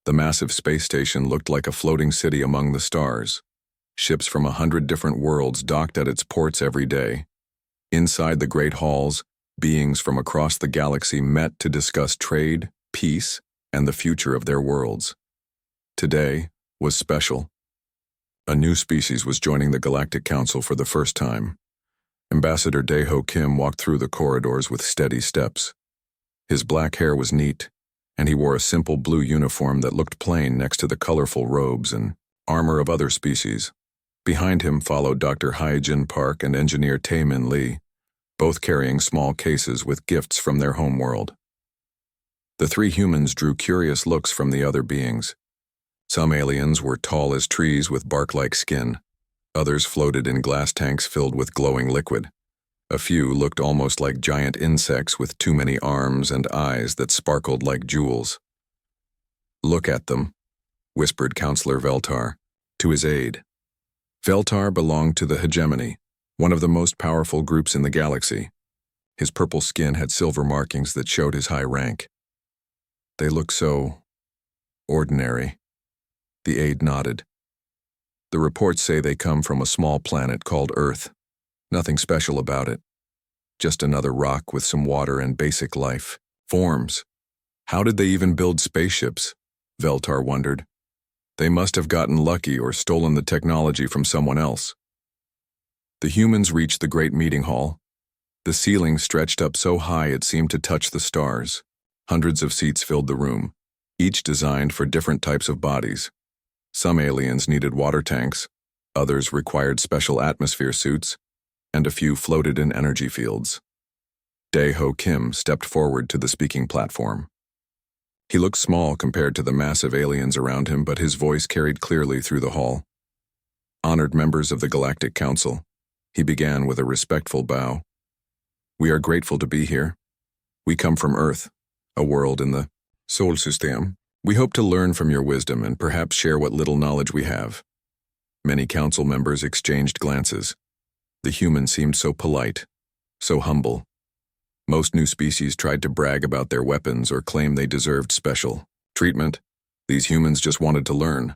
The massive space station looked like a floating city among the stars. Ships from 100 different worlds docked at its ports every day. Inside the great halls, beings from across the galaxy met to discuss trade, peace, and the future of their worlds. Today was special. A new species was joining the Galactic Council for the first time. Ambassador Dae-ho Kim walked through the corridors with steady steps. His black hair was neat, and he wore a simple blue uniform that looked plain next to the colorful robes and armor of other species. Behind him followed Dr. Hyejin Park and engineer Tae-min Lee, both carrying small cases with gifts from their homeworld. The three humans drew curious looks from the other beings. Some aliens were tall as trees with bark-like skin. Others floated in glass tanks filled with glowing liquid. A few looked almost like giant insects with too many arms and eyes that sparkled like jewels. "Look at them," whispered Counselor Veltar to his aide. Veltar belonged to the Hegemony, one of the most powerful groups in the galaxy. His purple skin had silver markings that showed his high rank. "They look so ordinary." The aide nodded. "The reports say they come from a small planet called Earth. Nothing special about it. Just another rock with some water and basic life forms. How did they even build spaceships?" Veltar wondered. "They must have gotten lucky or stolen the technology from someone else." The humans reached the great meeting hall. The ceiling stretched up so high it seemed to touch the stars. Hundreds of seats filled the room, each designed for different types of bodies. Some aliens needed water tanks, others required special atmosphere suits, and a few floated in energy fields. Dae-ho Kim stepped forward to the speaking platform. He looked small compared to the massive aliens around him, but his voice carried clearly through the hall. "Honored members of the Galactic Council," he began with a respectful bow. "We are grateful to be here. We come from Earth, a world in the Sol System. We hope to learn from your wisdom and perhaps share what little knowledge we have." Many council members exchanged glances. The humans seemed so polite, so humble. Most new species tried to brag about their weapons or claim they deserved special treatment. These humans just wanted to learn.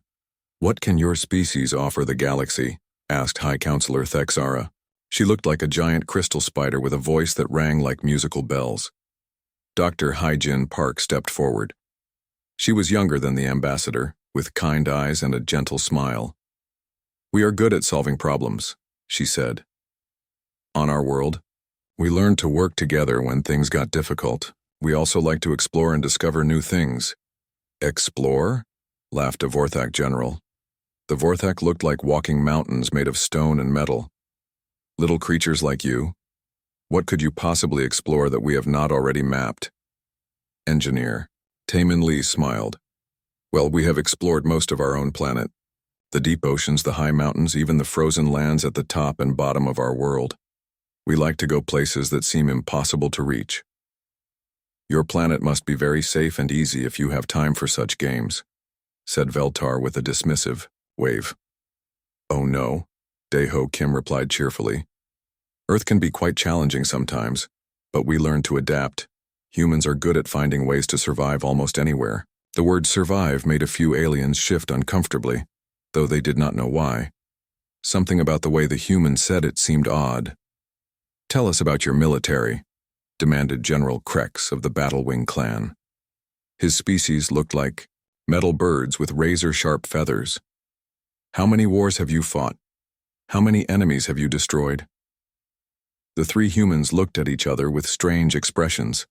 "What can your species offer the galaxy?" asked High Counselor Thexara. She looked like a giant crystal spider with a voice that rang like musical bells. Dr. Hyejin Park stepped forward. She was younger than the ambassador, with kind eyes and a gentle smile. "We are good at solving problems," she said. "On our world, we learned to work together when things got difficult. We also like to explore and discover new things." "Explore?" laughed a Vorthak general. The Vorthak looked like walking mountains made of stone and metal. "Little creatures like you? What could you possibly explore that we have not already mapped?" Engineer Tae-min Lee smiled. "Well, we have explored most of our own planet. The deep oceans, the high mountains, even the frozen lands at the top and bottom of our world. We like to go places that seem impossible to reach. Your planet must be very safe and easy if you have time for such games," said Veltar with a dismissive wave. "Oh no," Dae-ho Kim replied cheerfully. "Earth can be quite challenging sometimes, but we learn to adapt. Humans are good at finding ways to survive almost anywhere." The word survive made a few aliens shift uncomfortably, though they did not know why. Something about the way the humans said it seemed odd. "Tell us about your military," demanded General Krex of the Battlewing clan. His species looked like metal birds with razor-sharp feathers. "How many wars have you fought? How many enemies have you destroyed?" The three humans looked at each other with strange expressions.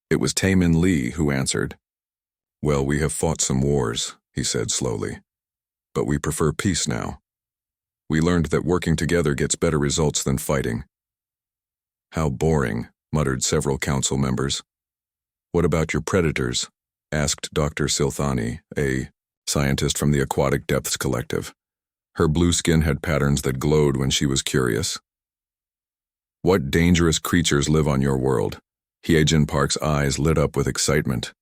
It was Tae-min Lee who answered. "Well, we have fought some wars," he said slowly. "But we prefer peace now. We learned that working together gets better results than fighting." "How boring," muttered several council members. "What about your predators?" asked Dr. Silthani, a scientist from the Aquatic Depths Collective. Her blue skin had patterns that glowed when she was curious. "What dangerous creatures live on your world?" Hyejin Park's eyes lit up with excitement.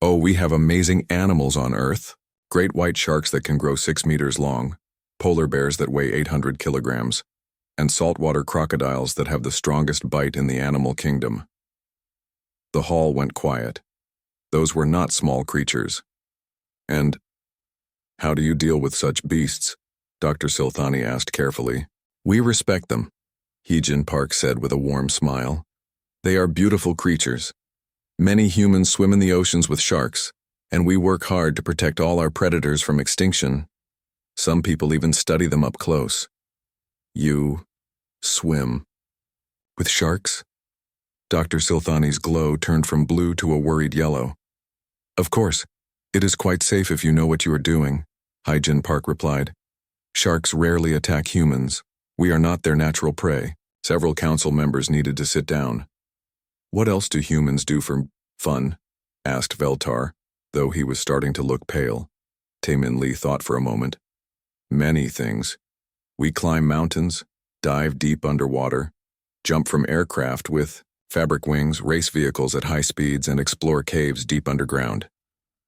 "Oh, we have amazing animals on Earth. Great white sharks that can grow 6 meters long, polar bears that weigh 800 kilograms, and saltwater crocodiles that have the strongest bite in the animal kingdom." The hall went quiet. Those were not small creatures. And how do you deal with such beasts? Dr. Silthani asked carefully. We respect them, Heejin Park said with a warm smile. They are beautiful creatures. Many humans swim in the oceans with sharks, and we work hard to protect all our predators from extinction. Some people even study them up close. You swim with sharks? Dr. Silthani's glow turned from blue to a worried yellow. Of course, it is quite safe if you know what you are doing, Heejin Park replied. Sharks rarely attack humans. We are not their natural prey. Several council members needed to sit down. What else do humans do for fun? Asked Veltar, though he was starting to look pale. Taemin Lee thought for a moment. Many things. We climb mountains, dive deep underwater, jump from aircraft with fabric wings, race vehicles at high speeds, and explore caves deep underground.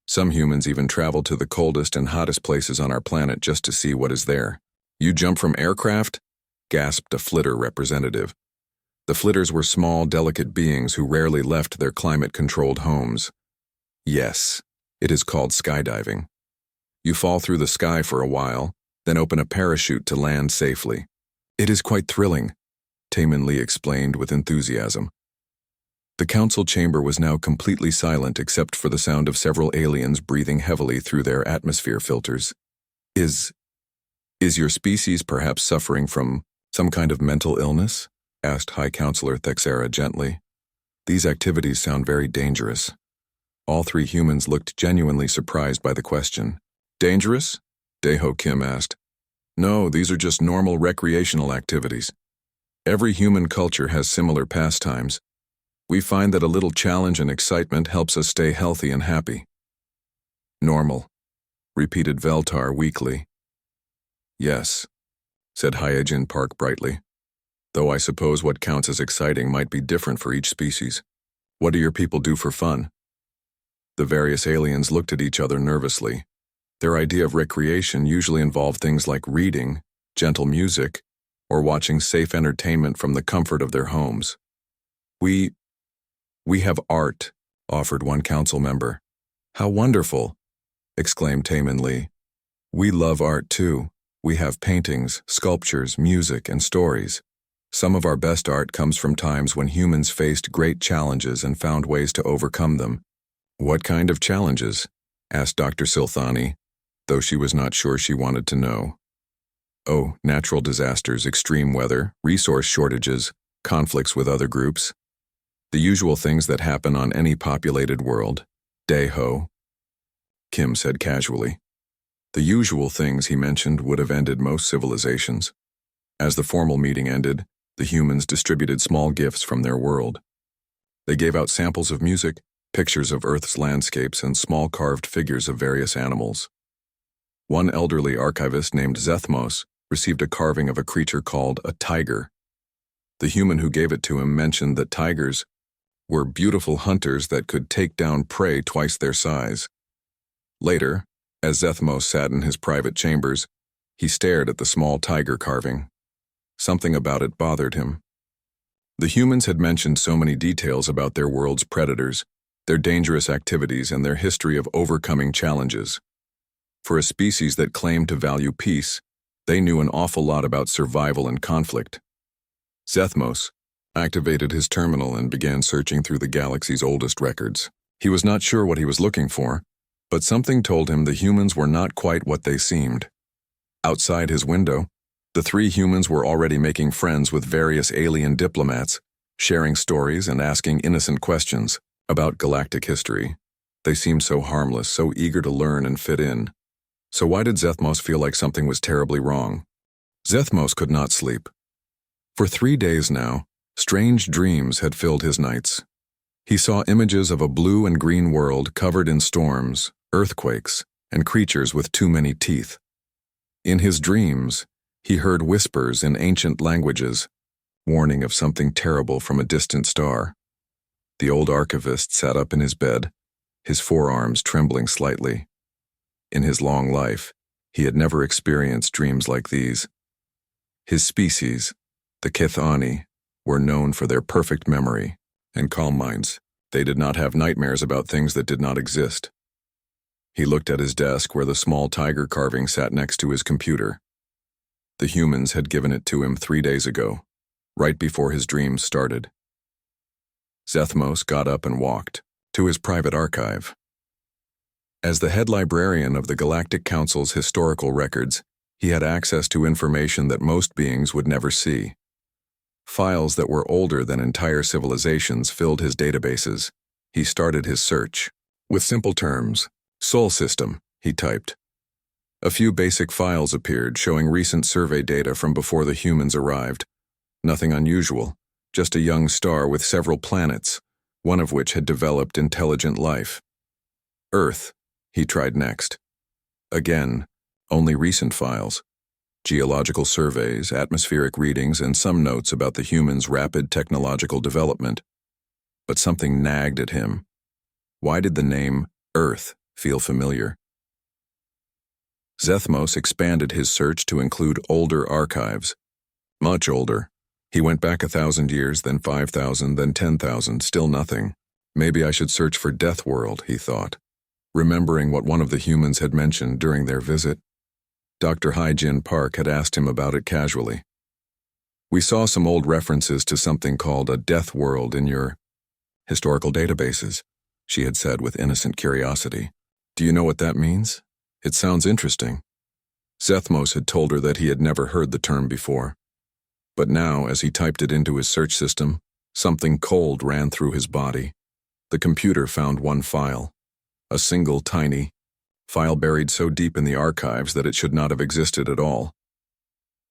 Some humans even travel to the coldest and hottest places on our planet just to see what is there. You jump from aircraft? Gasped a flitter representative. The flitters were small, delicate beings who rarely left their climate-controlled homes. Yes, it is called skydiving. You fall through the sky for a while, then open a parachute to land safely. It is quite thrilling, Taemin Lee explained with enthusiasm. The council chamber was now completely silent except for the sound of several aliens breathing heavily through their atmosphere filters. Is your species perhaps suffering from some kind of mental illness? Asked High Counselor Thexera gently. These activities sound very dangerous. All three humans looked genuinely surprised by the question. Dangerous? Daeho Kim asked. No, these are just normal recreational activities. Every human culture has similar pastimes. We find that a little challenge and excitement helps us stay healthy and happy. Normal, repeated Veltar weakly. Yes, said Hyejin Park brightly. Though I suppose what counts as exciting might be different for each species. What do your people do for fun? The various aliens looked at each other nervously. Their idea of recreation usually involved things like reading, gentle music, or watching safe entertainment from the comfort of their homes. We have art, offered one council member. How wonderful, exclaimed Taemin Lee. We love art too. We have paintings, sculptures, music, and stories. Some of our best art comes from times when humans faced great challenges and found ways to overcome them. What kind of challenges? Asked Dr. Silthani, though she was not sure she wanted to know. Oh, natural disasters, extreme weather, resource shortages, conflicts with other groups. The usual things that happen on any populated world. Daeho, Kim said casually. The usual things he mentioned would have ended most civilizations. As the formal meeting ended, the humans distributed small gifts from their world. They gave out samples of music, pictures of Earth's landscapes, and small carved figures of various animals. One elderly archivist named Zethmos received a carving of a creature called a tiger. The human who gave it to him mentioned that tigers were beautiful hunters that could take down prey twice their size. Later, as Zethmos sat in his private chambers, he stared at the small tiger carving. Something about it bothered him. The humans had mentioned so many details about their world's predators, their dangerous activities, and their history of overcoming challenges. For a species that claimed to value peace, they knew an awful lot about survival and conflict. Zethmos activated his terminal and began searching through the galaxy's oldest records. He was not sure what he was looking for, but something told him the humans were not quite what they seemed. Outside his window, the three humans were already making friends with various alien diplomats, sharing stories and asking innocent questions about galactic history. They seemed so harmless, so eager to learn and fit in. So why did Zethmos feel like something was terribly wrong? Zethmos could not sleep. For 3 days now, strange dreams had filled his nights. He saw images of a blue and green world covered in storms, earthquakes, and creatures with too many teeth. In his dreams, he heard whispers in ancient languages, warning of something terrible from a distant star. The old archivist sat up in his bed, his forearms trembling slightly. In his long life, he had never experienced dreams like these. His species, the Kithani, were known for their perfect memory and calm minds. They did not have nightmares about things that did not exist. He looked at his desk where the small tiger carving sat next to his computer. The humans had given it to him 3 days ago, right before his dreams started. Zethmos got up and walked to his private archive. As the head librarian of the Galactic Council's historical records, he had access to information that most beings would never see. Files that were older than entire civilizations filled his databases. He started his search. With simple terms, Sol System, he typed. A few basic files appeared showing recent survey data from before the humans arrived. Nothing unusual, just a young star with several planets, one of which had developed intelligent life. Earth, he tried next. Again, only recent files. Geological surveys, atmospheric readings, and some notes about the humans' rapid technological development. But something nagged at him. Why did the name Earth feel familiar? Zethmos expanded his search to include older archives. Much older. He went back 1,000 years, then 5,000, then 10,000, still nothing. Maybe I should search for Death World, he thought, remembering what one of the humans had mentioned during their visit. Dr. Hai-Jin Park had asked him about it casually. We saw some old references to something called a Death World in your historical databases, she had said with innocent curiosity. Do you know what that means? It sounds interesting. Zethmos had told her that he had never heard the term before. But now, as he typed it into his search system, something cold ran through his body. The computer found one file. A single tiny file buried so deep in the archives that it should not have existed at all.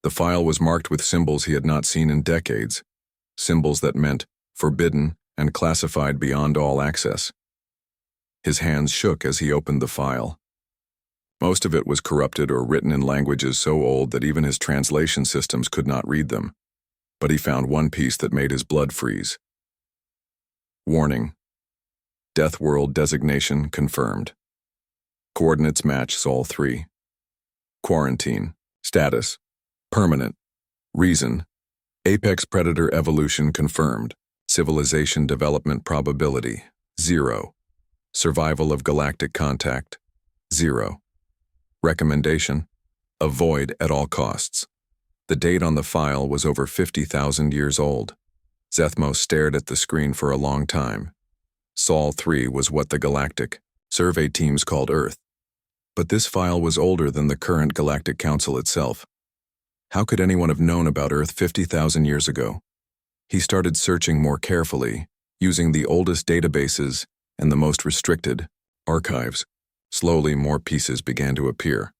The file was marked with symbols he had not seen in decades, symbols that meant forbidden and classified beyond all access. His hands shook as he opened the file. Most of it was corrupted or written in languages so old that even his translation systems could not read them. But he found one piece that made his blood freeze. Warning. Death World designation confirmed. Coordinates match Sol 3. Quarantine. Status. Permanent. Reason. Apex predator evolution confirmed. Civilization development probability. 0. Survival of galactic contact. 0. Recommendation. Avoid at all costs. The date on the file was over 50,000 years old. Zethmos stared at the screen for a long time. Sol 3 was what the Galactic survey teams called Earth. But this file was older than the current Galactic Council itself. How could anyone have known about Earth 50,000 years ago? He started searching more carefully, using the oldest databases and the most restricted archives. Slowly, more pieces began to appear.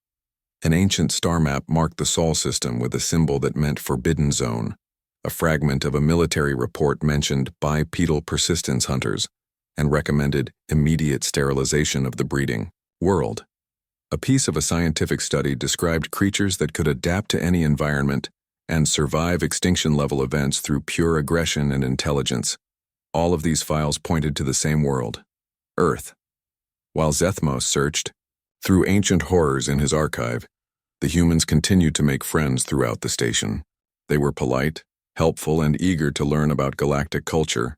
An ancient star map marked the Sol system with a symbol that meant Forbidden Zone. A fragment of a military report mentioned bipedal persistence hunters and recommended immediate sterilization of the breeding world. A piece of a scientific study described creatures that could adapt to any environment and survive extinction-level events through pure aggression and intelligence. All of these files pointed to the same world, Earth. While Zethmos searched, through ancient horrors in his archive, the humans continued to make friends throughout the station. They were polite, helpful, and eager to learn about galactic culture.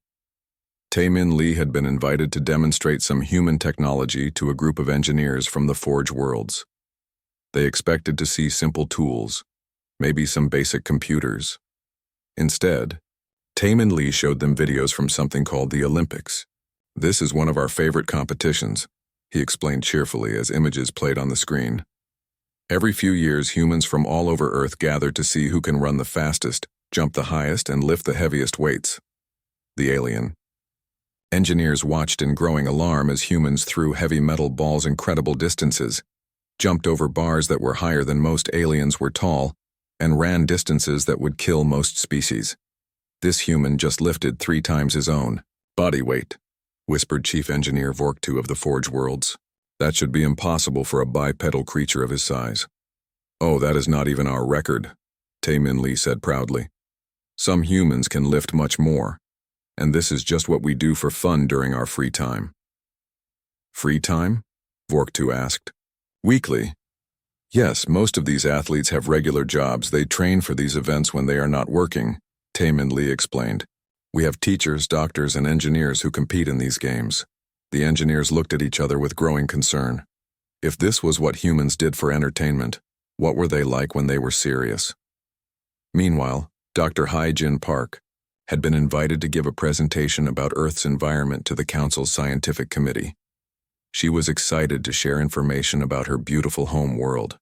Tae-Min Lee had been invited to demonstrate some human technology to a group of engineers from the Forge worlds. They expected to see simple tools, maybe some basic computers. Instead, Tae-Min Lee showed them videos from something called the Olympics. This is one of our favorite competitions, he explained cheerfully as images played on the screen. Every few years, humans from all over Earth gather to see who can run the fastest, jump the highest, and lift the heaviest weights. The alien. Engineers watched in growing alarm as humans threw heavy metal balls incredible distances, jumped over bars that were higher than most aliens were tall, and ran distances that would kill most species. This human just lifted 3 times his own body weight, whispered Chief Engineer Vork-2 of the Forge worlds. That should be impossible for a bipedal creature of his size. Oh, that is not even our record, Tae-Min Lee said proudly. Some humans can lift much more, and this is just what we do for fun during our free time. Free time? Vork-2 asked. Weekly. Yes, most of these athletes have regular jobs. They train for these events when they are not working, Tae-Min Lee explained. We have teachers, doctors, and engineers who compete in these games. The engineers looked at each other with growing concern. If this was what humans did for entertainment, what were they like when they were serious? Meanwhile, Dr. Hai-Jin Park had been invited to give a presentation about Earth's environment to the Council's scientific committee. She was excited to share information about her beautiful home world.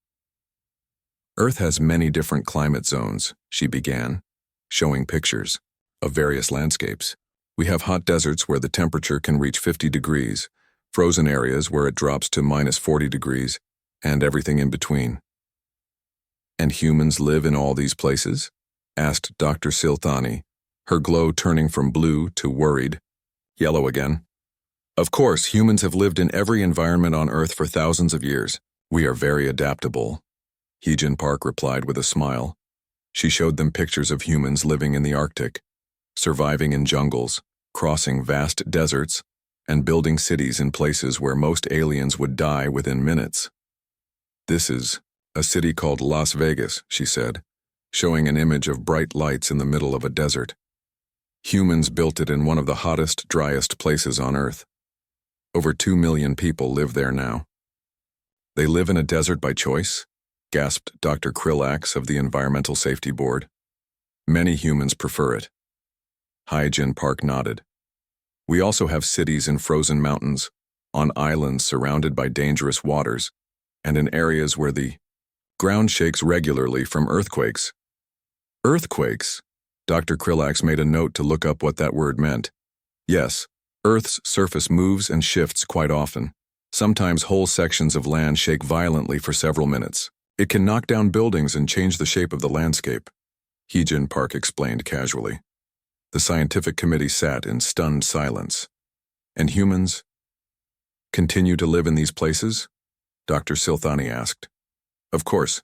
Earth has many different climate zones, she began, showing pictures of various landscapes. We have hot deserts where the temperature can reach 50 degrees, frozen areas where it drops to -40 degrees, and everything in between. And humans live in all these places? Asked Dr. Silthani, her glow turning from blue to worried, yellow again. Of course, humans have lived in every environment on Earth for thousands of years. We are very adaptable, Hai-Jin Park replied with a smile. She showed them pictures of humans living in the Arctic, surviving in jungles, crossing vast deserts, and building cities in places where most aliens would die within minutes. This is a city called Las Vegas, she said, showing an image of bright lights in the middle of a desert. Humans built it in one of the hottest, driest places on Earth. Over 2 million people live there now. They live in a desert by choice? Gasped Dr. Krillax of the Environmental Safety Board. Many humans prefer it. Hai-Jin Park nodded. We also have cities in frozen mountains, on islands surrounded by dangerous waters, and in areas where the ground shakes regularly from earthquakes. Earthquakes? Dr. Krillax made a note to look up what that word meant. Yes, Earth's surface moves and shifts quite often. Sometimes whole sections of land shake violently for several minutes. It can knock down buildings and change the shape of the landscape, Hai-Jin Park explained casually. The scientific committee sat in stunned silence. And humans continue to live in these places? Dr. Silthani asked. Of course.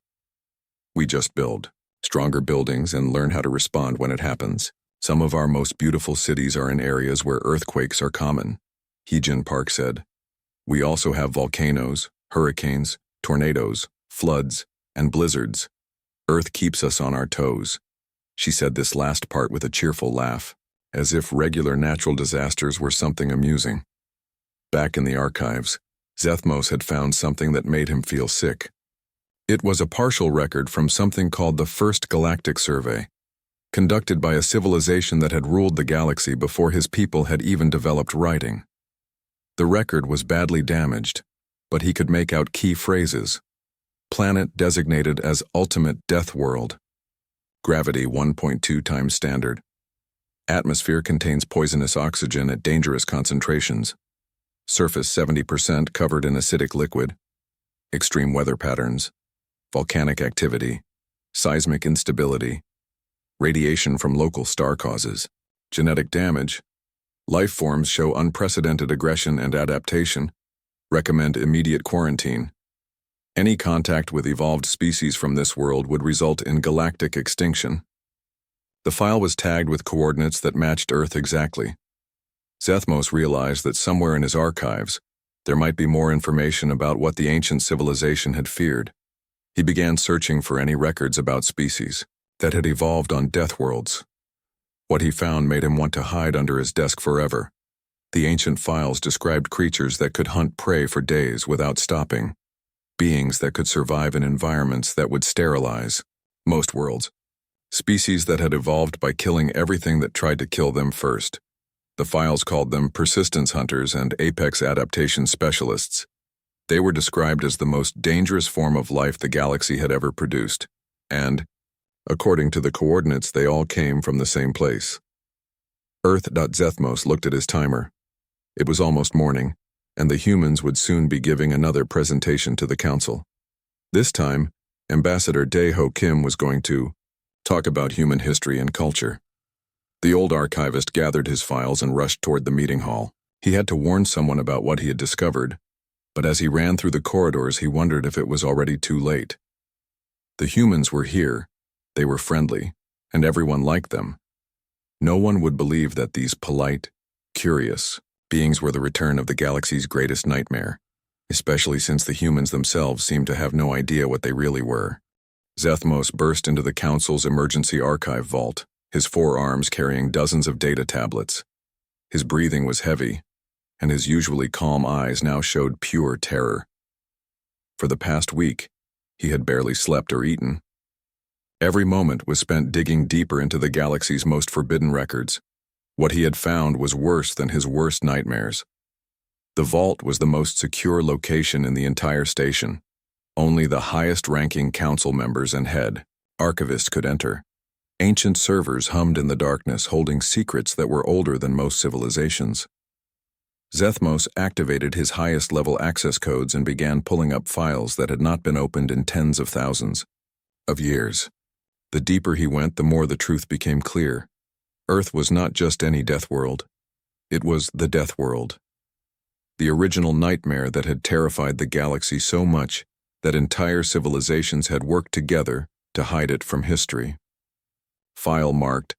We just build stronger buildings and learn how to respond when it happens. Some of our most beautiful cities are in areas where earthquakes are common, Hai-Jin Park said. We also have volcanoes, hurricanes, tornadoes, floods, and blizzards. Earth keeps us on our toes. She said this last part with a cheerful laugh, as if regular natural disasters were something amusing. Back in the archives, Zethmos had found something that made him feel sick. It was a partial record from something called the First Galactic Survey, conducted by a civilization that had ruled the galaxy before his people had even developed writing. The record was badly damaged, but he could make out key phrases. Planet designated as Ultimate Death World. Gravity 1.2 times standard. Atmosphere contains poisonous oxygen at dangerous concentrations. Surface 70% covered in acidic liquid. Extreme weather patterns. Volcanic activity. Seismic instability. Radiation from local star causes. Genetic damage. Life forms show unprecedented aggression and adaptation. Recommend immediate quarantine. Any contact with evolved species from this world would result in galactic extinction. The file was tagged with coordinates that matched Earth exactly. Zethmos realized that somewhere in his archives, there might be more information about what the ancient civilization had feared. He began searching for any records about species that had evolved on death worlds. What he found made him want to hide under his desk forever. The ancient files described creatures that could hunt prey for days without stopping. Beings that could survive in environments that would sterilize most worlds. Species that had evolved by killing everything that tried to kill them first. The files called them persistence hunters and apex adaptation specialists. They were described as the most dangerous form of life the galaxy had ever produced, and, according to the coordinates, they all came from the same place. Earth.Zethmos looked at his timer. It was almost morning, and the humans would soon be giving another presentation to the council. This time, Ambassador Dae-Ho Kim was going to talk about human history and culture. The old archivist gathered his files and rushed toward the meeting hall. He had to warn someone about what he had discovered, but as he ran through the corridors, he wondered if it was already too late. The humans were here, they were friendly, and everyone liked them. No one would believe that these polite, curious beings were the return of the galaxy's greatest nightmare, especially since the humans themselves seemed to have no idea what they really were. Zethmos burst into the council's emergency archive vault, his forearms carrying dozens of data tablets. His breathing was heavy, and his usually calm eyes now showed pure terror. For the past week, he had barely slept or eaten. Every moment was spent digging deeper into the galaxy's most forbidden records. What he had found was worse than his worst nightmares. The vault was the most secure location in the entire station. Only the highest-ranking council members and head, archivists, could enter. Ancient servers hummed in the darkness, holding secrets that were older than most civilizations. Zethmos activated his highest-level access codes and began pulling up files that had not been opened in tens of thousands of years. The deeper he went, the more the truth became clear. Earth was not just any death world. It was the death world. The original nightmare that had terrified the galaxy so much that entire civilizations had worked together to hide it from history. File marked,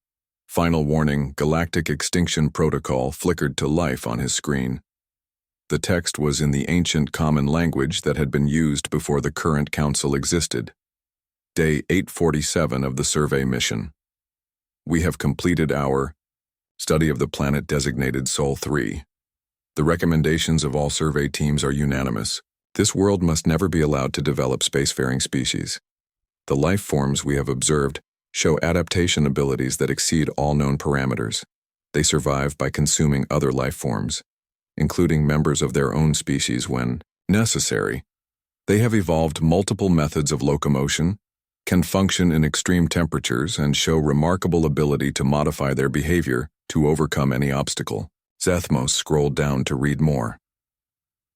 "Final Warning, Galactic Extinction Protocol," flickered to life on his screen. The text was in the ancient common language that had been used before the current council existed. Day 847 of the survey mission. We have completed our study of the planet designated Sol 3. The recommendations of all survey teams are unanimous. This world must never be allowed to develop spacefaring species. The life forms we have observed show adaptation abilities that exceed all known parameters. They survive by consuming other life forms, including members of their own species when necessary. They have evolved multiple methods of locomotion, can function in extreme temperatures, and show remarkable ability to modify their behavior to overcome any obstacle. Zethmos scrolled down to read more.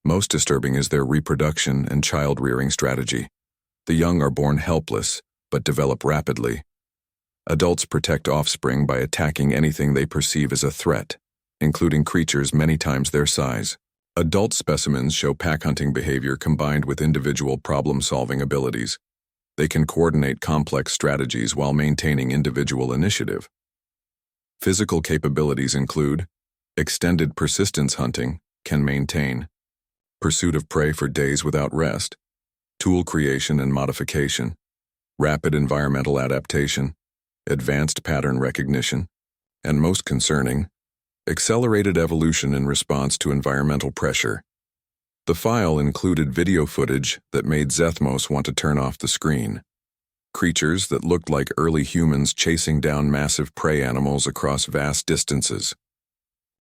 Most disturbing is their reproduction and child-rearing strategy. The young are born helpless, but develop rapidly. Adults protect offspring by attacking anything they perceive as a threat, including creatures many times their size. Adult specimens show pack-hunting behavior combined with individual problem-solving abilities. They can coordinate complex strategies while maintaining individual initiative. Physical capabilities include extended persistence hunting, can maintain pursuit of prey for days without rest, tool creation and modification, rapid environmental adaptation, advanced pattern recognition, and most concerning, accelerated evolution in response to environmental pressure. The file included video footage that made Zethmos want to turn off the screen. Creatures that looked like early humans chasing down massive prey animals across vast distances.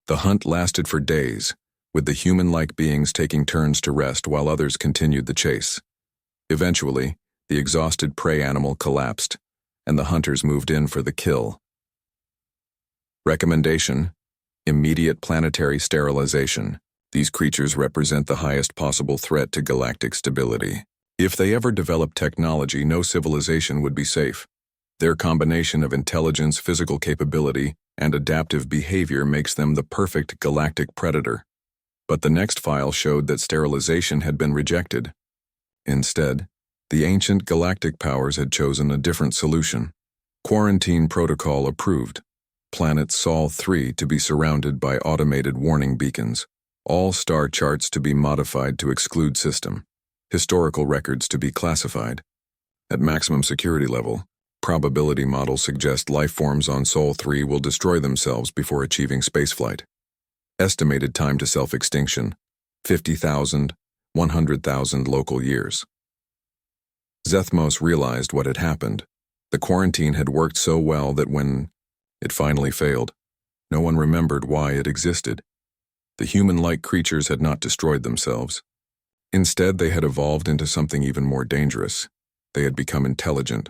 The hunt lasted for days, with the human-like beings taking turns to rest while others continued the chase. Eventually, the exhausted prey animal collapsed, and the hunters moved in for the kill. Recommendation: immediate planetary sterilization. These creatures represent the highest possible threat to galactic stability. If they ever develop technology, no civilization would be safe. Their combination of intelligence, physical capability, and adaptive behavior makes them the perfect galactic predator. But the next file showed that sterilization had been rejected. Instead, the ancient galactic powers had chosen a different solution. Quarantine protocol approved. Planet Sol 3 to be surrounded by automated warning beacons. All star charts to be modified to exclude system. Historical records to be classified. At maximum security level, probability models suggest life forms on Sol 3 will destroy themselves before achieving spaceflight. Estimated time to self-extinction: 50,000, 100,000 local years. Zethmos realized what had happened. The quarantine had worked so well that when it finally failed, no one remembered why it existed. The human-like creatures had not destroyed themselves. Instead, they had evolved into something even more dangerous. They had become intelligent.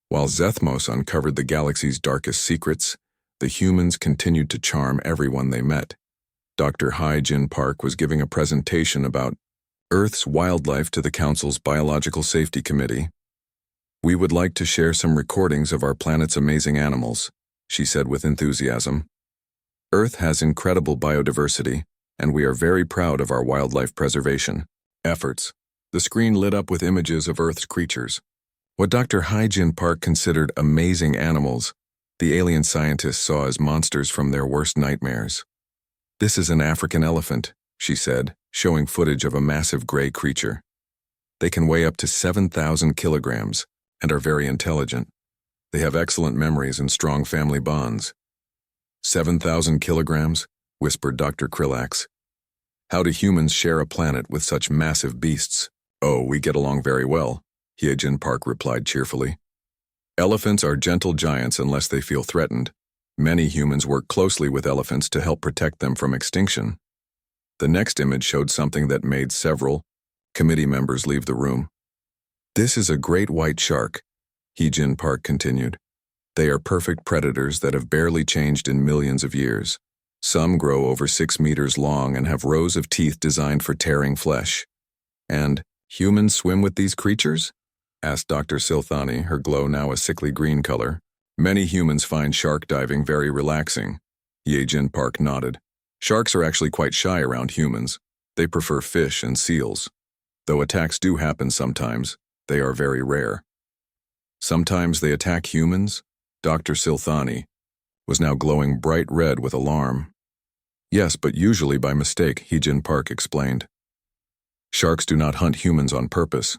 While Zethmos uncovered the galaxy's darkest secrets, the humans continued to charm everyone they met. Dr. Hyjin Park was giving a presentation about Earth's wildlife to the Council's Biological Safety Committee. "We would like to share some recordings of our planet's amazing animals," she said with enthusiasm. "Earth has incredible biodiversity, and we are very proud of our wildlife preservation efforts." The screen lit up with images of Earth's creatures. What Dr. Hyjin Park considered amazing animals, the alien scientists saw as monsters from their worst nightmares. "This is an African elephant," she said, showing footage of a massive gray creature. "They can weigh up to 7,000 kilograms and are very intelligent. They have excellent memories and strong family bonds." 7,000 kilograms, whispered Dr. Krillax. "How do humans share a planet with such massive beasts?" Oh, we get along very well, Hyejin Park replied cheerfully. Elephants are gentle giants unless they feel threatened. Many humans work closely with elephants to help protect them from extinction. The next image showed something that made several committee members leave the room. This is a great white shark, Hyejin Park continued. They are perfect predators that have barely changed in millions of years. Some grow over 6 meters long and have rows of teeth designed for tearing flesh. And humans swim with these creatures? Asked Dr. Silthani, her glow now a sickly green color. Many humans find shark diving very relaxing. Hyejin Park nodded. Sharks are actually quite shy around humans. They prefer fish and seals. Though attacks do happen sometimes, they are very rare. Sometimes they attack humans? Dr. Silthani was now glowing bright red with alarm. Yes, but usually by mistake, Hyejin Park explained. Sharks do not hunt humans on purpose.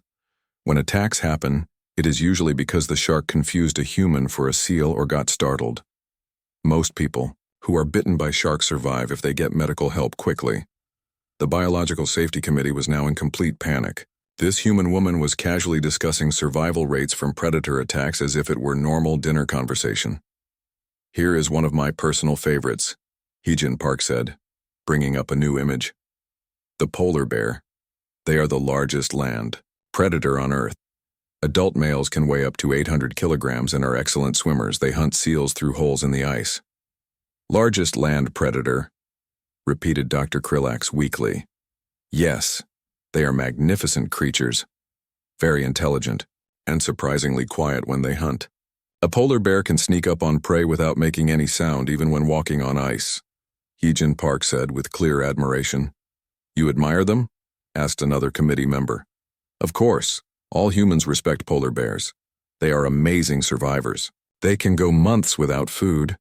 When attacks happen, it is usually because the shark confused a human for a seal or got startled. Most people who are bitten by sharks survive if they get medical help quickly. The Biological Safety Committee was now in complete panic. This human woman was casually discussing survival rates from predator attacks as if it were normal dinner conversation. Here is one of my personal favorites, Hyejin Park said, bringing up a new image. The polar bear. They are the largest land predator on Earth. Adult males can weigh up to 800 kilograms and are excellent swimmers. They hunt seals through holes in the ice. Largest land predator, repeated Dr. Krillax weakly. Yes, they are magnificent creatures, very intelligent, and surprisingly quiet when they hunt. A polar bear can sneak up on prey without making any sound even when walking on ice, Hyejin Park said with clear admiration. You admire them? Asked another committee member. Of course, all humans respect polar bears. They are amazing survivors. They can go months without food,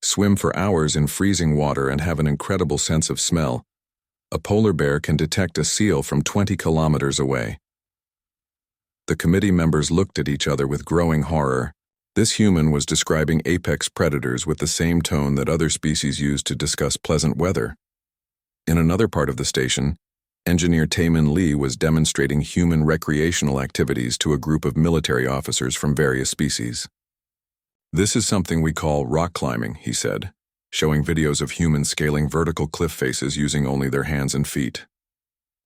swim for hours in freezing water, and have an incredible sense of smell. A polar bear can detect a seal from 20 kilometers away. The committee members looked at each other with growing horror. This human was describing apex predators with the same tone that other species use to discuss pleasant weather. In another part of the station, Engineer Taemin Lee was demonstrating human recreational activities to a group of military officers from various species. This is something we call rock climbing, he said, showing videos of humans scaling vertical cliff faces using only their hands and feet.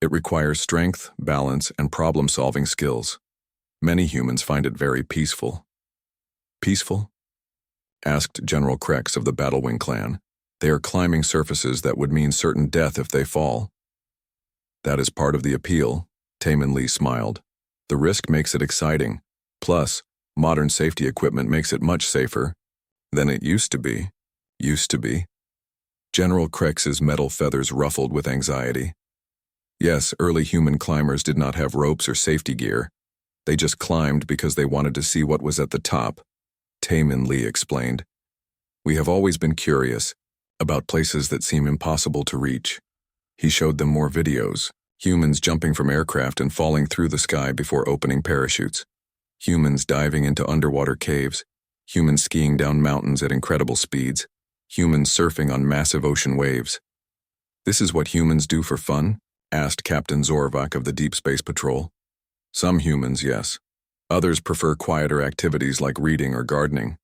It requires strength, balance, and problem-solving skills. Many humans find it very peaceful. Peaceful? Asked General Krex of the Battlewing clan. They are climbing surfaces that would mean certain death if they fall. That is part of the appeal, Taemin Lee smiled. The risk makes it exciting. Plus, modern safety equipment makes it much safer than it used to be. Used to be? General Krex's metal feathers ruffled with anxiety. Yes, early human climbers did not have ropes or safety gear. They just climbed because they wanted to see what was at the top, Taemin Lee explained. We have always been curious about places that seem impossible to reach. He showed them more videos, humans jumping from aircraft and falling through the sky before opening parachutes, humans diving into underwater caves, humans skiing down mountains at incredible speeds, humans surfing on massive ocean waves. This is what humans do for fun? Asked Captain Zorvak of the Deep Space Patrol. Some humans, yes. Others prefer quieter activities like reading or gardening,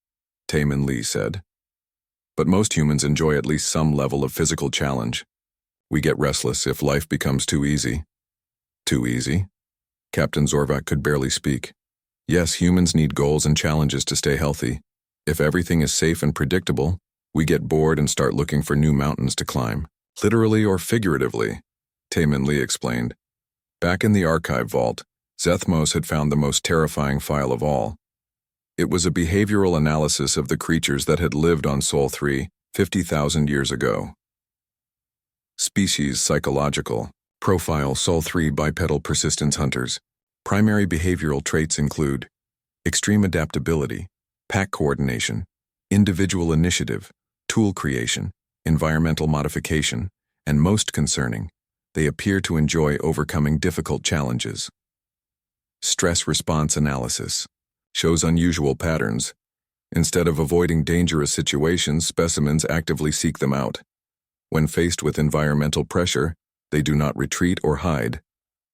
Taemin Lee said. But most humans enjoy at least some level of physical challenge. We get restless if life becomes too easy. Too easy? Captain Zorvak could barely speak. Yes, humans need goals and challenges to stay healthy. If everything is safe and predictable, we get bored and start looking for new mountains to climb. Literally or figuratively, Taemin Lee explained. Back in the archive vault, Zethmos had found the most terrifying file of all. It was a behavioral analysis of the creatures that had lived on Sol 3 50,000 years ago. Species psychological. Profile Sol 3 bipedal persistence hunters. Primary behavioral traits include extreme adaptability, pack coordination, individual initiative, tool creation, environmental modification, and most concerning, they appear to enjoy overcoming difficult challenges. Stress response analysis shows unusual patterns. Instead of avoiding dangerous situations, specimens actively seek them out. When faced with environmental pressure, they do not retreat or hide.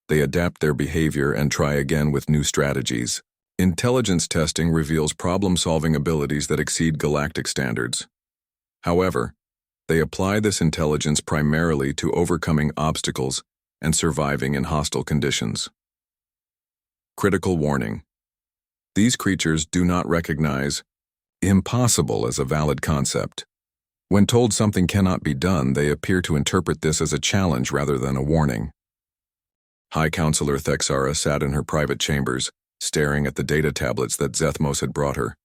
They adapt their behavior and try again with new strategies. Intelligence testing reveals problem-solving abilities that exceed galactic standards. However, they apply this intelligence primarily to overcoming obstacles and surviving in hostile conditions. Critical warning. These creatures do not recognize impossible as a valid concept. When told something cannot be done, they appear to interpret this as a challenge rather than a warning. High Counselor Thexara sat in her private chambers, staring at the data tablets that Zethmos had brought her.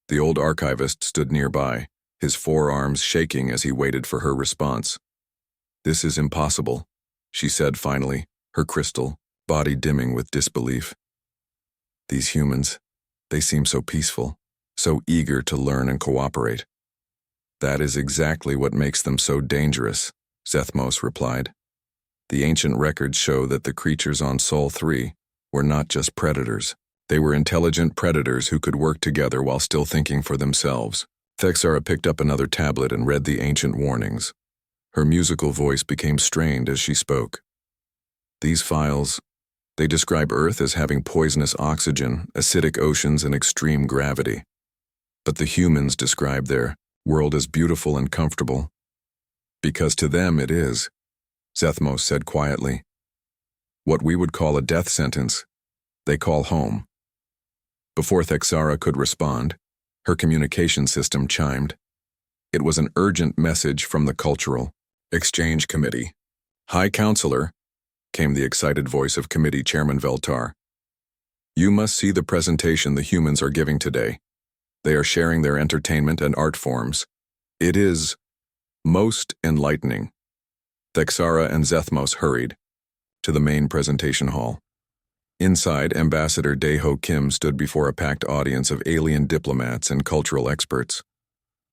The old archivist stood nearby, his forearms shaking as he waited for her response. "This is impossible," she said finally, her crystal body dimming with disbelief. "These humans, they seem so peaceful, so eager to learn and cooperate." "That is exactly what makes them so dangerous," Zethmos replied. "The ancient records show that the creatures on Sol 3 were not just predators. They were intelligent predators who could work together while still thinking for themselves." Thexara picked up another tablet and read the ancient warnings. Her musical voice became strained as she spoke. "These files, they describe Earth as having poisonous oxygen, acidic oceans, and extreme gravity. But the humans describe their world as beautiful and comfortable. Because to them it is," Zethmos said quietly. "What we would call a death sentence, they call home." Before Thexara could respond, her communication system chimed. It was an urgent message from the Cultural Exchange Committee. "High Counselor," came the excited voice of Committee Chairman Veltar. "You must see the presentation the humans are giving today. They are sharing their entertainment and art forms. It is most enlightening." Thexara and Zethmos hurried to the main presentation hall. Inside, Ambassador Daeho Kim stood before a packed audience of alien diplomats and cultural experts.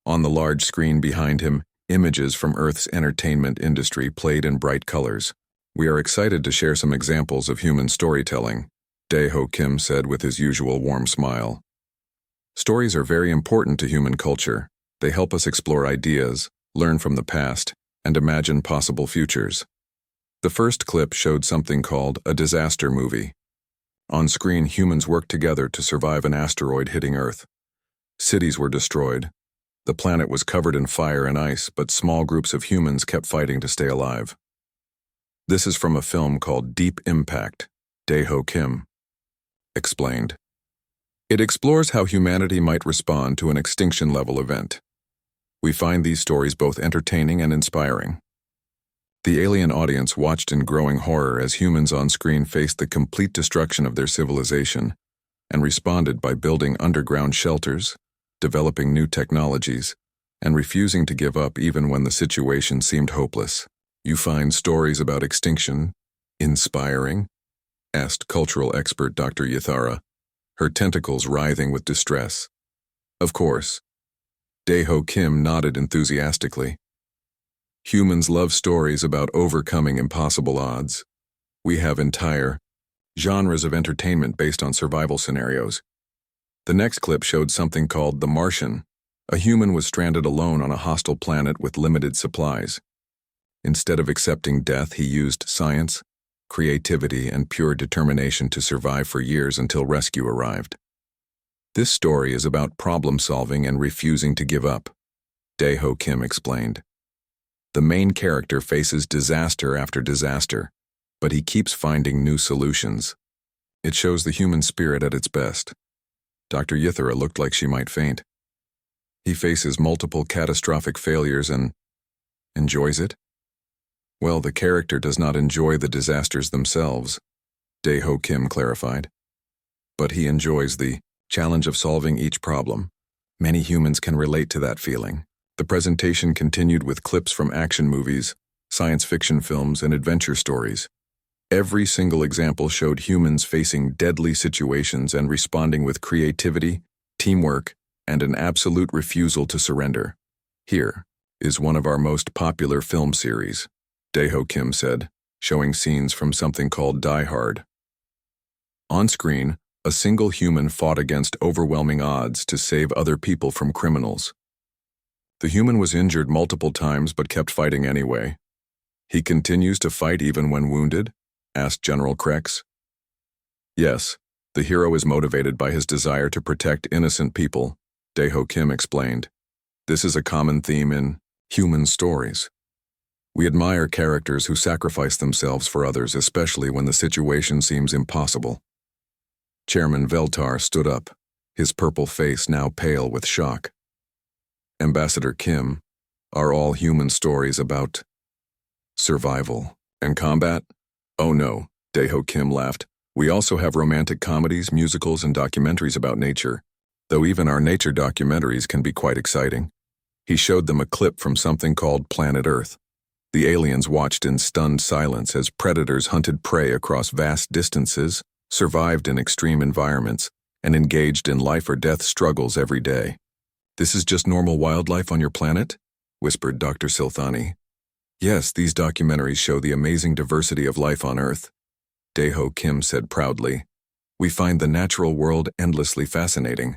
On the large screen behind him, images from Earth's entertainment industry played in bright colors. "We are excited to share some examples of human storytelling," Daeho Kim said with his usual warm smile. "Stories are very important to human culture. They help us explore ideas, learn from the past, and imagine possible futures." The first clip showed something called a disaster movie. On screen, humans worked together to survive an asteroid hitting Earth. Cities were destroyed. The planet was covered in fire and ice, but small groups of humans kept fighting to stay alive. "This is from a film called Deep Impact," Daeho Kim explained. "It explores how humanity might respond to an extinction-level event. We find these stories both entertaining and inspiring." The alien audience watched in growing horror as humans on screen faced the complete destruction of their civilization and responded by building underground shelters, developing new technologies, and refusing to give up even when the situation seemed hopeless. "You find stories about extinction inspiring?" asked cultural expert Dr. Yathara, her tentacles writhing with distress. "Of course." Daeho Kim nodded enthusiastically. "Humans love stories about overcoming impossible odds. We have entire genres of entertainment based on survival scenarios." The next clip showed something called The Martian. A human was stranded alone on a hostile planet with limited supplies. Instead of accepting death, he used science, creativity, and pure determination to survive for years until rescue arrived. "This story is about problem-solving and refusing to give up," Daeho Kim explained. "The main character faces disaster after disaster, but he keeps finding new solutions. It shows the human spirit at its best." Dr. Yathara looked like she might faint. "He faces multiple catastrophic failures and enjoys it?" "Well, the character does not enjoy the disasters themselves," Daeho Kim clarified. "But he enjoys the challenge of solving each problem. Many humans can relate to that feeling." The presentation continued with clips from action movies, science fiction films, and adventure stories. Every single example showed humans facing deadly situations and responding with creativity, teamwork, and an absolute refusal to surrender. "Here is one of our most popular film series," Daeho Kim said, showing scenes from something called Die Hard. On screen, a single human fought against overwhelming odds to save other people from criminals. The human was injured multiple times but kept fighting anyway. He continues to fight even when wounded, asked General Krex. Yes, the hero is motivated by his desire to protect innocent people, Daeho Kim explained. This is a common theme in human stories. We admire characters who sacrifice themselves for others, especially when the situation seems impossible. Chairman Veltar stood up, his purple face now pale with shock. Ambassador Kim, are all human stories about survival and combat? Oh no, Daeho Kim laughed. We also have romantic comedies, musicals, and documentaries about nature, though even our nature documentaries can be quite exciting. He showed them a clip from something called Planet Earth. The aliens watched in stunned silence as predators hunted prey across vast distances, survived in extreme environments, and engaged in life-or-death struggles every day. This is just normal wildlife on your planet? Whispered Dr. Silthani. Yes, these documentaries show the amazing diversity of life on Earth, Daeho Kim said proudly. We find the natural world endlessly fascinating.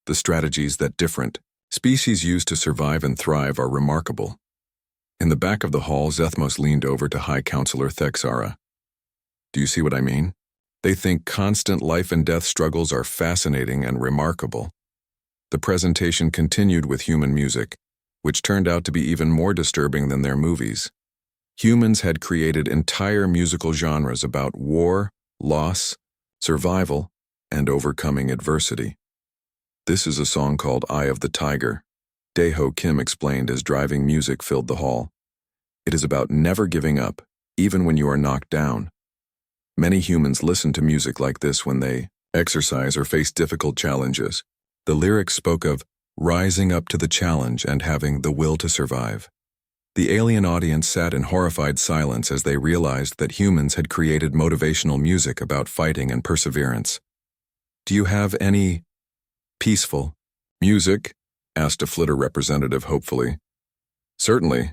The strategies that different species use to survive and thrive are remarkable. In the back of the hall, Zethmos leaned over to High Counselor Thexara. Do you see what I mean? They think constant life and death struggles are fascinating and remarkable. The presentation continued with human music, which turned out to be even more disturbing than their movies. Humans had created entire musical genres about war, loss, survival, and overcoming adversity. This is a song called Eye of the Tiger, Daeho Kim explained as driving music filled the hall. It is about never giving up, even when you are knocked down. Many humans listen to music like this when they exercise or face difficult challenges. The lyrics spoke of rising up to the challenge and having the will to survive. The alien audience sat in horrified silence as they realized that humans had created motivational music about fighting and perseverance. Do you have any peaceful music? Asked a Flitter representative hopefully. Certainly,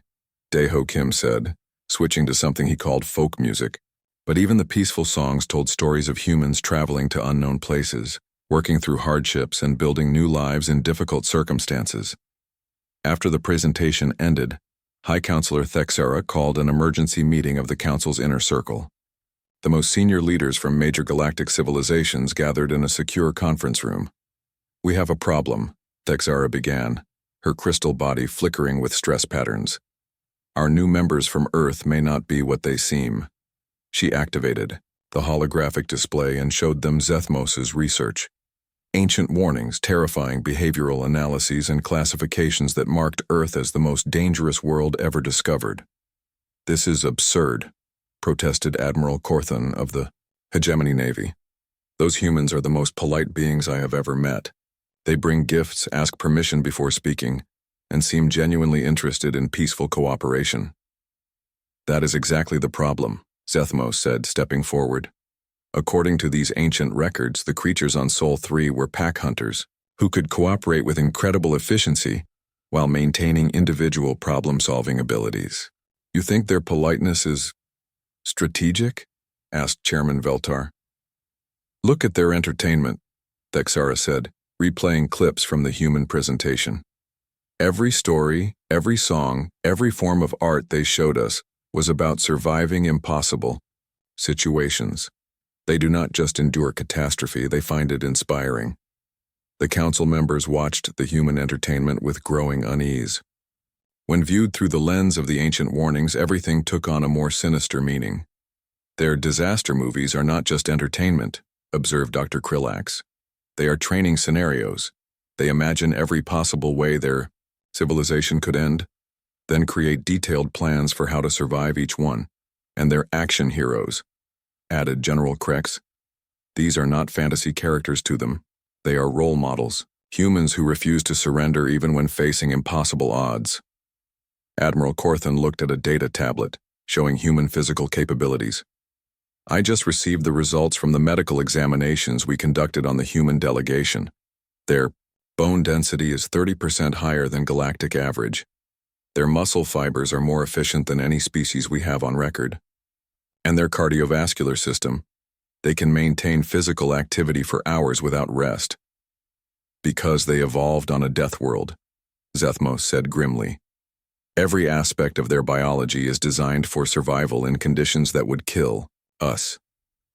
Daeho Kim said, switching to something he called folk music. But even the peaceful songs told stories of humans traveling to unknown places, working through hardships and building new lives in difficult circumstances. After the presentation ended, High Counselor Thexara called an emergency meeting of the Council's inner circle. The most senior leaders from major galactic civilizations gathered in a secure conference room. We have a problem, Thexara began, her crystal body flickering with stress patterns. Our new members from Earth may not be what they seem. She activated the holographic display and showed them Zethmos's research. Ancient warnings, terrifying behavioral analyses, and classifications that marked Earth as the most dangerous world ever discovered. This is absurd, protested Admiral Corthon of the Hegemony Navy. Those humans are the most polite beings I have ever met. They bring gifts, ask permission before speaking, and seem genuinely interested in peaceful cooperation. That is exactly the problem, Zethmos said, stepping forward. According to these ancient records, the creatures on Sol 3 were pack hunters who could cooperate with incredible efficiency while maintaining individual problem-solving abilities. You think their politeness is strategic? Asked Chairman Veltar. Look at their entertainment, Thexara said, replaying clips from the human presentation. Every story, every song, every form of art they showed us was about surviving impossible situations. They do not just endure catastrophe, they find it inspiring. The council members watched the human entertainment with growing unease. When viewed through the lens of the ancient warnings, everything took on a more sinister meaning. Their disaster movies are not just entertainment, observed Dr. Krillax. They are training scenarios. They imagine every possible way their civilization could end, then create detailed plans for how to survive each one. And they're action heroes, added General Krex. These are not fantasy characters to them. They are role models, humans who refuse to surrender even when facing impossible odds. Admiral Corthon looked at a data tablet, showing human physical capabilities. I just received the results from the medical examinations we conducted on the human delegation. Their bone density is 30% higher than galactic average. Their muscle fibers are more efficient than any species we have on record. And their cardiovascular system, they can maintain physical activity for hours without rest. Because they evolved on a death world, Zethmos said grimly. Every aspect of their biology is designed for survival in conditions that would kill, Us.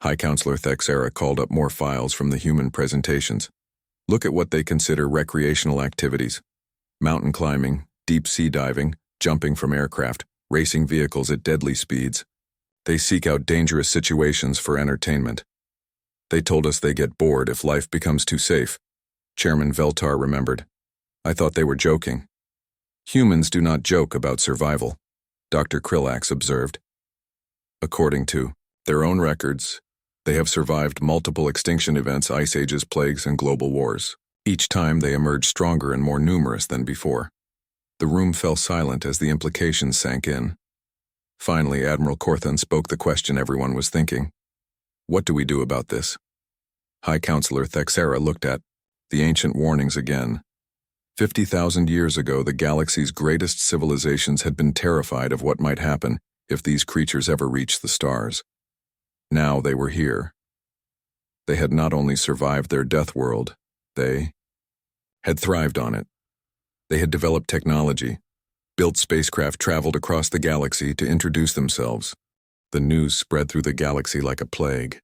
High Counselor Thexera called up more files from the human presentations. Look at what they consider recreational activities. Mountain climbing, deep sea diving, jumping from aircraft, racing vehicles at deadly speeds. They seek out dangerous situations for entertainment. They told us they get bored if life becomes too safe. Chairman Veltar remembered. I thought they were joking. Humans do not joke about survival, Dr. Krillax observed. According to their own records, they have survived multiple extinction events, ice ages, plagues, and global wars. Each time they emerged stronger and more numerous than before. The room fell silent as the implications sank in. Finally, Admiral Corthan spoke the question everyone was thinking. What do we do about this? High Counselor Thexera looked at the ancient warnings again. 50,000 years ago, the galaxy's greatest civilizations had been terrified of what might happen if these creatures ever reached the stars. Now they were here. They had not only survived their death world, they had thrived on it. They had developed technology, built spacecraft, traveled across the galaxy to introduce themselves. The news spread through the galaxy like a plague.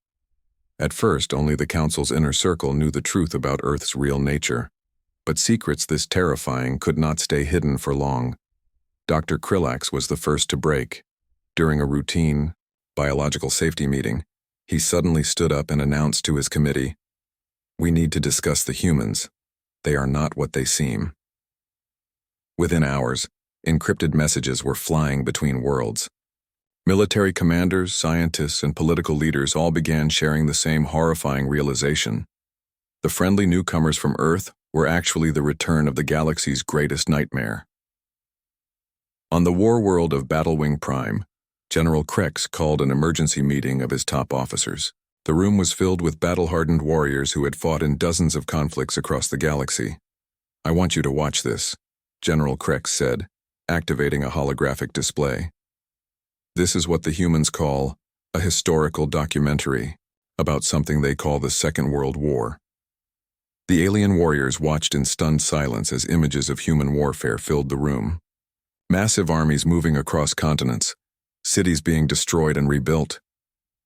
At first, only the Council's inner circle knew the truth about Earth's real nature. But secrets this terrifying could not stay hidden for long. Dr. Krillax was the first to break. During a routine biological safety meeting, he suddenly stood up and announced to his committee, "We need to discuss the humans. They are not what they seem." Within hours, encrypted messages were flying between worlds. Military commanders, scientists, and political leaders all began sharing the same horrifying realization. The friendly newcomers from Earth were actually the return of the galaxy's greatest nightmare. On the war world of Battlewing Prime, General Krex called an emergency meeting of his top officers. The room was filled with battle-hardened warriors who had fought in dozens of conflicts across the galaxy. "I want you to watch this," General Krex said, activating a holographic display. "This is what the humans call a historical documentary about something they call the Second World War." The alien warriors watched in stunned silence as images of human warfare filled the room. Massive armies moving across continents, cities being destroyed and rebuilt,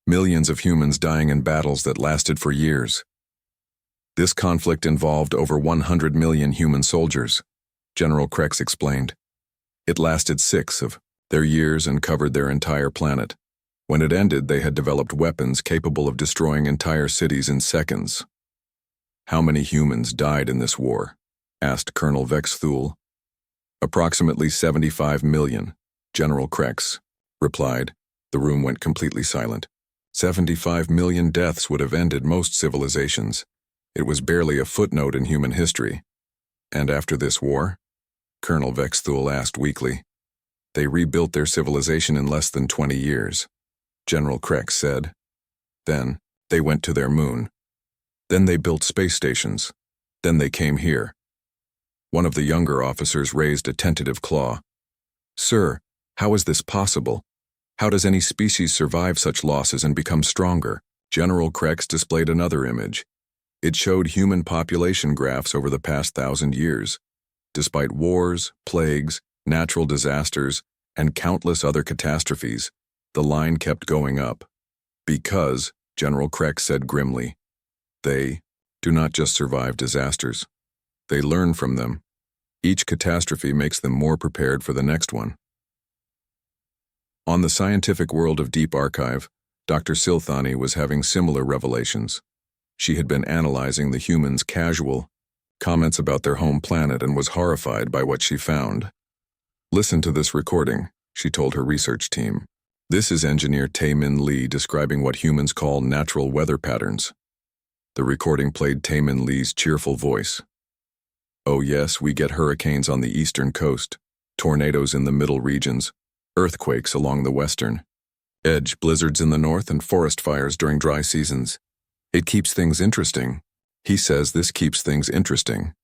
millions of humans dying in battles that lasted for years. This conflict involved over 100 million human soldiers, General Krex explained. It lasted 6 of their years and covered their entire planet. When it ended, they had developed weapons capable of destroying entire cities in seconds. "How many humans died in this war?" asked Colonel Vexthul. "Approximately 75 million, General Krex replied. The room went completely silent. 75 million deaths would have ended most civilizations. It was barely a footnote in human history. And after this war? Colonel Vexthul asked weakly. "They rebuilt their civilization in less than 20 years, General Krex said. Then, they went to their moon. Then they built space stations. Then they came here." One of the younger officers raised a tentative claw. "Sir, how is this possible? How does any species survive such losses and become stronger?" General Krex displayed another image. It showed human population graphs over the past 1,000 years. Despite wars, plagues, natural disasters, and countless other catastrophes, the line kept going up. "Because," General Krex said grimly, "they do not just survive disasters. They learn from them. Each catastrophe makes them more prepared for the next one." On the scientific world of Deep Archive, Dr. Silthani was having similar revelations. She had been analyzing the humans' casual comments about their home planet and was horrified by what she found. "Listen to this recording," she told her research team. "This is engineer Tae-Min Lee describing what humans call natural weather patterns." The recording played Tae-Min Lee's cheerful voice. "Oh yes, we get hurricanes on the eastern coast, tornadoes in the middle regions, earthquakes along the western edge, blizzards in the north, and forest fires during dry seasons. It keeps things interesting." "He says this keeps things interesting,"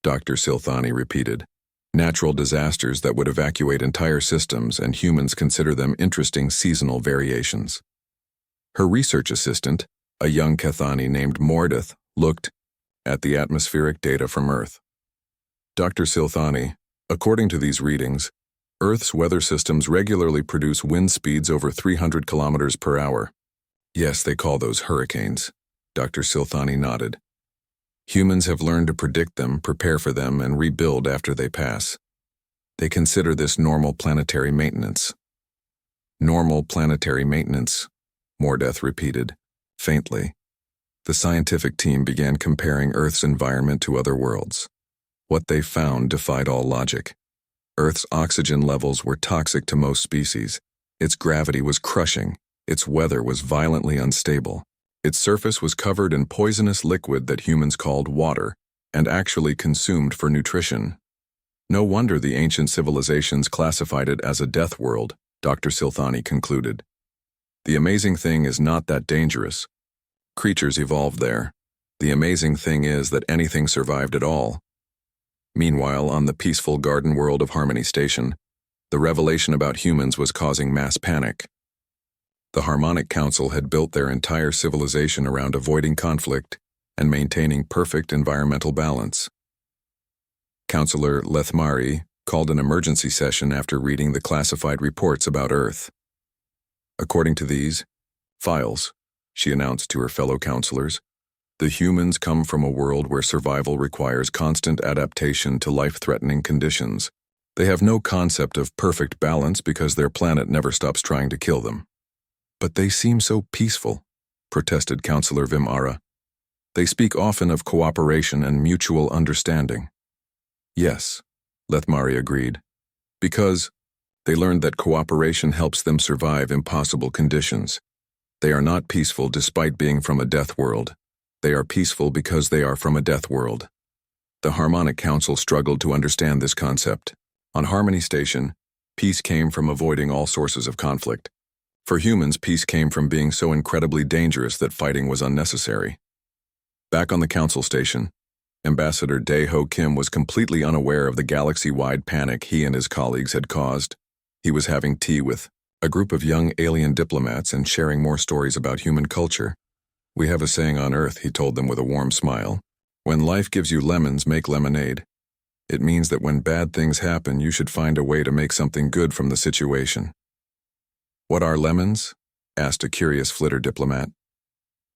Dr. Silthani repeated. "Natural disasters that would evacuate entire systems, and humans consider them interesting seasonal variations." Her research assistant, a young Cathani named Mordeth, looked at the atmospheric data from Earth. "Dr. Silthani, according to these readings, Earth's weather systems regularly produce wind speeds over 300 kilometers per hour. Yes, they call those hurricanes. Dr. Silthani nodded. Humans have learned to predict them, prepare for them, and rebuild after they pass. They consider this normal planetary maintenance. Normal planetary maintenance, Mordeth repeated, faintly. The scientific team began comparing Earth's environment to other worlds. What they found defied all logic. Earth's oxygen levels were toxic to most species. Its gravity was crushing. Its weather was violently unstable. Its surface was covered in poisonous liquid that humans called water, and actually consumed for nutrition. No wonder the ancient civilizations classified it as a death world, Dr. Silthani concluded. The amazing thing is not that dangerous. Creatures evolved there. The amazing thing is that anything survived at all. Meanwhile, on the peaceful garden world of Harmony Station, the revelation about humans was causing mass panic. The Harmonic Council had built their entire civilization around avoiding conflict and maintaining perfect environmental balance. Counselor Lethmari called an emergency session after reading the classified reports about Earth. According to these files, she announced to her fellow counselors, the humans come from a world where survival requires constant adaptation to life-threatening conditions. They have no concept of perfect balance because their planet never stops trying to kill them. But they seem so peaceful, protested Counselor Vimara. They speak often of cooperation and mutual understanding. Yes, Lethmari agreed, because they learned that cooperation helps them survive impossible conditions. They are not peaceful despite being from a death world. They are peaceful because they are from a death world. The Harmonic Council struggled to understand this concept. On Harmony Station, peace came from avoiding all sources of conflict. For humans, peace came from being so incredibly dangerous that fighting was unnecessary. Back on the Council Station, Ambassador Dae-ho Kim was completely unaware of the galaxy-wide panic he and his colleagues had caused. He was having tea with a group of young alien diplomats and sharing more stories about human culture. We have a saying on Earth, he told them with a warm smile. When life gives you lemons, make lemonade. It means that when bad things happen, you should find a way to make something good from the situation. What are lemons? Asked a curious flitter diplomat.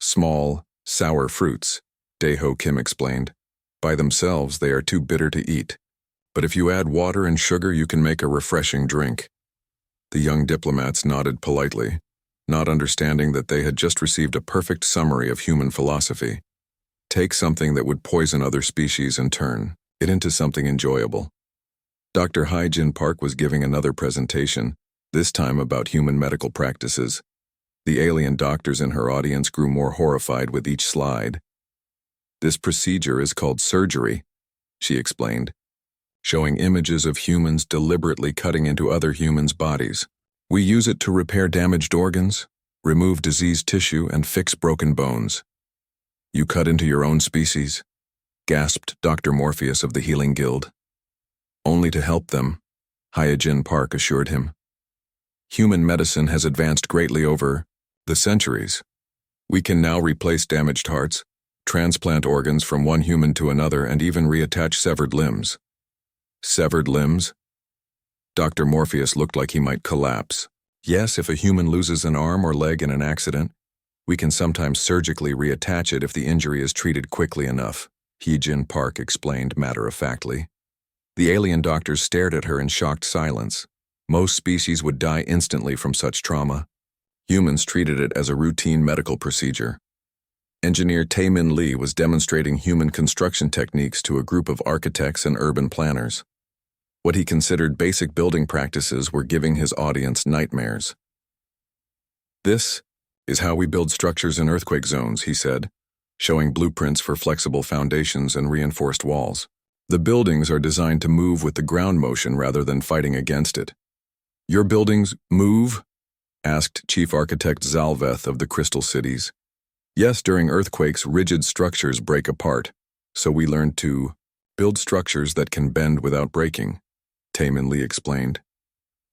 Small, sour fruits, Dae-ho Kim explained. By themselves, they are too bitter to eat. But if you add water and sugar, you can make a refreshing drink. The young diplomats nodded politely, not understanding that they had just received a perfect summary of human philosophy. Take something that would poison other species and turn it into something enjoyable. Dr. Hyejin Park was giving another presentation, this time about human medical practices. The alien doctors in her audience grew more horrified with each slide. This procedure is called surgery, she explained, showing images of humans deliberately cutting into other humans' bodies. We use it to repair damaged organs, remove diseased tissue, and fix broken bones. You cut into your own species, gasped Dr. Morpheus of the Healing Guild. Only to help them, Hyejin Park assured him. Human medicine has advanced greatly over the centuries. We can now replace damaged hearts, transplant organs from one human to another, and even reattach severed limbs. Severed limbs? Dr. Morpheus looked like he might collapse. Yes, if a human loses an arm or leg in an accident, we can sometimes surgically reattach it if the injury is treated quickly enough, Hyejin Park explained matter-of-factly. The alien doctors stared at her in shocked silence. Most species would die instantly from such trauma. Humans treated it as a routine medical procedure. Engineer Tae-min Lee was demonstrating human construction techniques to a group of architects and urban planners. What he considered basic building practices were giving his audience nightmares. This is how we build structures in earthquake zones, he said, showing blueprints for flexible foundations and reinforced walls. The buildings are designed to move with the ground motion rather than fighting against it. Your buildings move? Asked Chief Architect Zalveth of the Crystal Cities. Yes, during earthquakes, rigid structures break apart, so we learned to build structures that can bend without breaking, Tae-min Lee explained.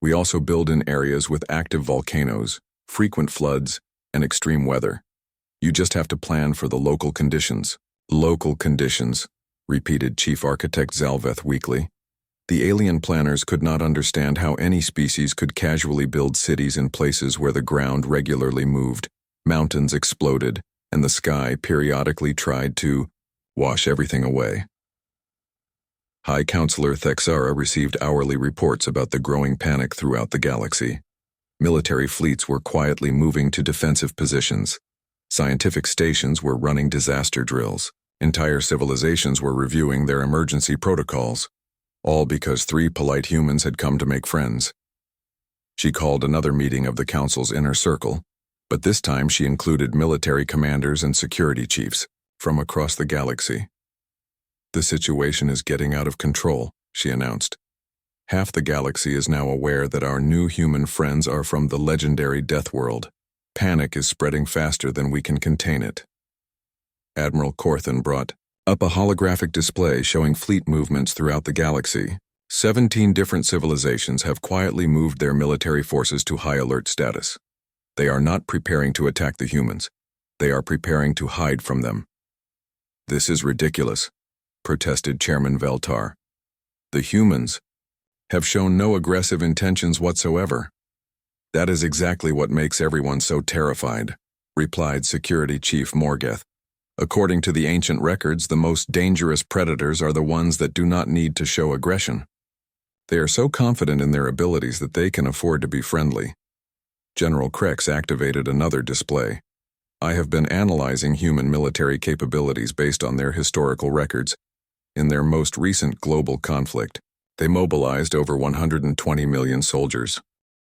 We also build in areas with active volcanoes, frequent floods, and extreme weather. You just have to plan for the local conditions. Local conditions, repeated Chief Architect Zalveth weakly. The alien planners could not understand how any species could casually build cities in places where the ground regularly moved. Mountains exploded, and the sky periodically tried to wash everything away. High Counselor Thexara received hourly reports about the growing panic throughout the galaxy. Military fleets were quietly moving to defensive positions. Scientific stations were running disaster drills. Entire civilizations were reviewing their emergency protocols, all because 3 polite humans had come to make friends. She called another meeting of the Council's inner circle, but this time she included military commanders and security chiefs from across the galaxy. "The situation is getting out of control," she announced. "Half the galaxy is now aware that our new human friends are from the legendary Death World. Panic is spreading faster than we can contain it." Admiral Corthan brought up a holographic display showing fleet movements throughout the galaxy. 17 different civilizations have quietly moved their military forces to high alert status. They are not preparing to attack the humans. They are preparing to hide from them. "This is ridiculous," protested Chairman Veltar. "The humans have shown no aggressive intentions whatsoever." "That is exactly what makes everyone so terrified," replied Security Chief Morgeth. "According to the ancient records, the most dangerous predators are the ones that do not need to show aggression. They are so confident in their abilities that they can afford to be friendly." General Krex activated another display. "I have been analyzing human military capabilities based on their historical records. In their most recent global conflict, they mobilized over 120 million soldiers.